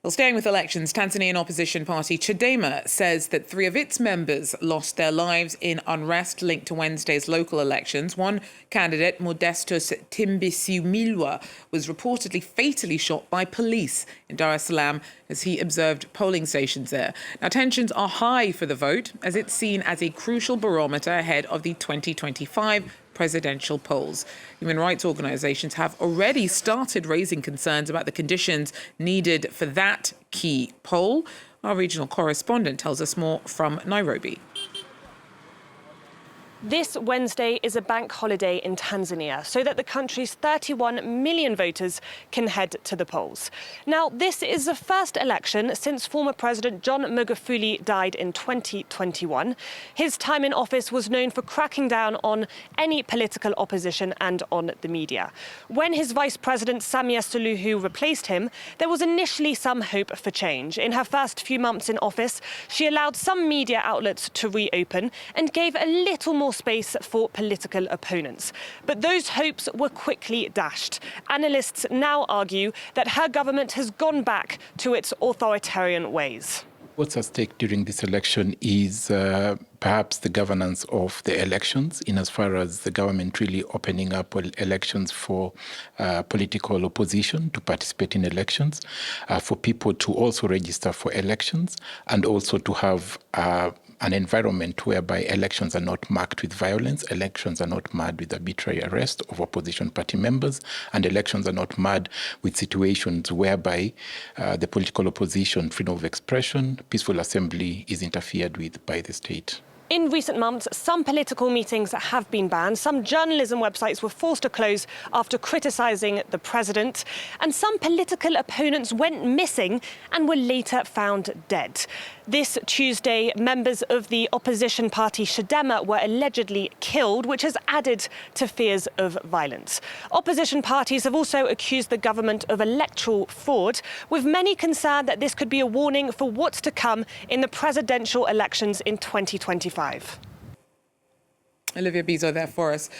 Well, staying with elections, Tanzanian opposition party Chadema says that 3 of its members lost their lives in unrest linked to Wednesday's local elections. One candidate, Modestus Timbisimilwa, was reportedly fatally shot by police in Dar es Salaam as he observed polling stations there. Now, tensions are high for the vote as it's seen as a crucial barometer ahead of the 2025 presidential polls. Human rights organisations have already started raising concerns about the conditions needed for that key poll. Our regional correspondent tells us more from Nairobi. This Wednesday is a bank holiday in Tanzania so that the country's 31 million voters can head to the polls. Now, this is the first election since former President John Magufuli died in 2021. His time in office was known for cracking down on any political opposition and on the media. When his vice president Samia Suluhu replaced him, there was initially some hope for change. In her first few months in office, she allowed some media outlets to reopen and gave a little more space for political opponents. But those hopes were quickly dashed. Analysts now argue that her government has gone back to its authoritarian ways. What's at stake during this election is perhaps the governance of the elections, in as far as the government really opening up elections for political opposition to participate in elections, for people to also register for elections, and also to have an environment whereby elections are not marked with violence, elections are not marred with arbitrary arrest of opposition party members, and elections are not marred with situations whereby the political opposition, freedom of expression, peaceful assembly is interfered with by the state. In recent months, some political meetings have been banned. Some journalism websites were forced to close after criticising the president. And some political opponents went missing and were later found dead. This Tuesday, members of the opposition party Chadema were allegedly killed, which has added to fears of violence. Opposition parties have also accused the government of electoral fraud, with many concerned that this could be a warning for what's to come in the presidential elections in 2025. Olivia Bizot there for us.